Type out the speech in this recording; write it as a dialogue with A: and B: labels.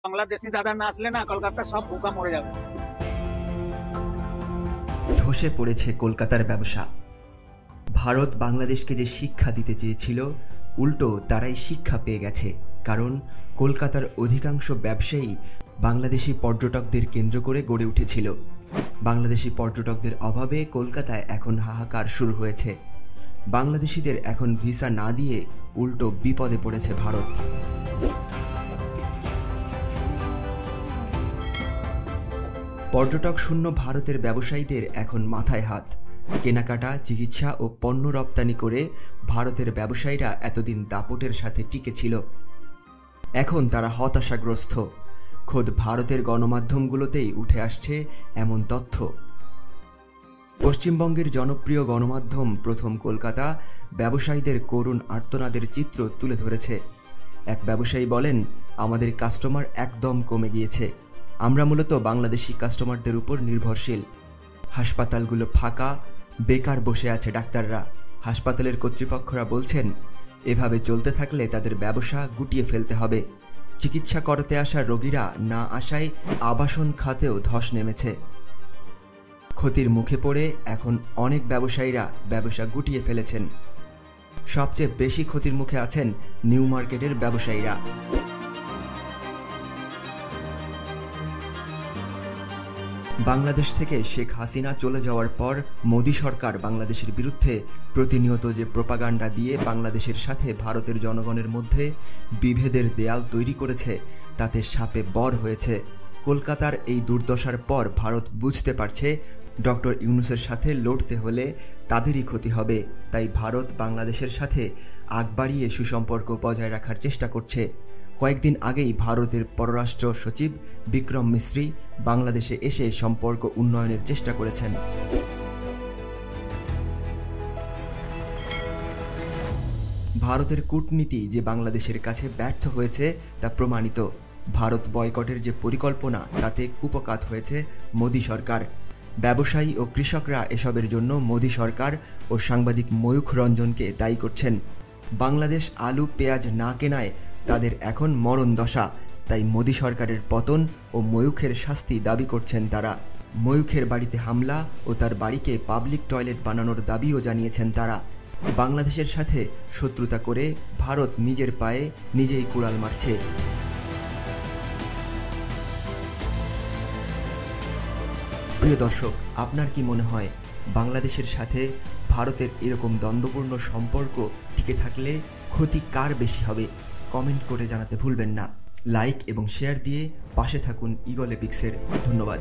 A: বাংলাদেশি দাদা না আসলে না কলকাতা সব বোকা মরে যাবে।
B: ধসে পড়েছে কলকাতার ব্যবসা। ভারত বাংলাদেশকে যে শিক্ষা দিতে চেয়েছিল, উল্টো তারাই শিক্ষা পেয়ে গেছে। কারণ কলকাতার অধিকাংশ ব্যবসায়ী বাংলাদেশি পর্যটকদের কেন্দ্র করে গড়ে উঠেছিল। বাংলাদেশি পর্যটকদের অভাবে কলকাতায় এখন হাহাকার শুরু হয়েছে। বাংলাদেশিদের এখন ভিসা না দিয়ে উল্টো বিপদে পড়েছে ভারত। পর্যটক শূন্য ভারতের ব্যবসায়ীদের এখন মাথায় হাত। কেনাকাটা, চিকিৎসা ও পণ্য রপ্তানি করে ভারতের ব্যবসায়ীরা এতদিন দাপটের সাথে টিকে ছিল। এখন তারা হতাশাগ্রস্ত। খোদ ভারতের গণমাধ্যমগুলোতেই উঠে আসছে এমন তথ্য। পশ্চিমবঙ্গের জনপ্রিয় গণমাধ্যম প্রথম কলকাতা ব্যবসায়ীদের করুণ আর্তনাদের চিত্র তুলে ধরেছে। এক ব্যবসায়ী বলেন, আমাদের কাস্টমার একদম কমে গিয়েছে। আমরা মূলত বাংলাদেশি কাস্টমারদের উপর নির্ভরশীল। হাসপাতালগুলো ফাঁকা, বেকার বসে আছে ডাক্তাররা। হাসপাতালের কর্তৃপক্ষরা বলছেন, এভাবে চলতে থাকলে তাদের ব্যবসা গুটিয়ে ফেলতে হবে। চিকিৎসা করাতে আসা রোগীরা না আসায় আবাসন খাতেও ধস নেমেছে। ক্ষতির মুখে পড়ে এখন অনেক ব্যবসায়ীরা ব্যবসা গুটিয়ে ফেলেছেন। সবচেয়ে বেশি ক্ষতির মুখে আছেন নিউ মার্কেটের ব্যবসায়ীরা। বাংলাদেশ থেকে শেখ হাসিনা চলে যাওয়ার পর মোদি সরকার বাংলাদেশের বিরুদ্ধে প্রতিনিয়ত যে প্রোপাগান্ডা দিয়ে বাংলাদেশের সাথে ভারতের জনগণের মধ্যে বিভেদের দেয়াল তৈরি করেছে, তাতে শাপে বর হয়েছে। কলকাতার এই দুর্দশার পর ভারত বুঝতে পারছে ডক্টর ইউনূসের সাথে লড়তে হলে তাদেরই ক্ষতি হবে। তাই ভারত বাংলাদেশের সাথে আগ বাড়িয়ে সুসম্পর্ক বজায় রাখার চেষ্টা করছে। কয়েকদিন আগেই ভারতের পররাষ্ট্র সচিব বিক্রম মিশ্রি বাংলাদেশে এসে সম্পর্ক উন্নয়নের চেষ্টা করেছেন। ভারতের কূটনীতি যে বাংলাদেশের কাছে ব্যর্থ হয়েছে তা প্রমাণিত। ভারত বয়কটের যে পরিকল্পনা, তাতে কুপকাত হয়েছে মোদি সরকার। ব্যবসায়ী ও কৃষকরা এসবের জন্য মোদি সরকার ও সাংবাদিক ময়ূখ রঞ্জনকে দায়ী করছেন। বাংলাদেশ আলু পেঁয়াজ না কেনায় তাদের এখন মরণ দশা। তাই মোদি সরকারের পতন ও ময়ূখের শাস্তি দাবি করছেন তারা। ময়ূখের বাড়িতে হামলা ও তার বাড়িকে পাবলিক টয়লেট বানানোর দাবিও জানিয়েছেন তারা। বাংলাদেশের সাথে শত্রুতা করে ভারত নিজের পায়ে নিজেই কুড়াল মারছে। প্রিয় দর্শক, আপনার কি মনে হয় বাংলাদেশের সাথে ভারতের এরকম দ্বন্দ্বপূর্ণ সম্পর্ক টিকে থাকলে ক্ষতি কার বেশি হবে? কমেন্ট করে জানাতে ভুলবেন না। লাইক এবং শেয়ার দিয়ে পাশে থাকুন ঈগল এপিক্সের। ধন্যবাদ।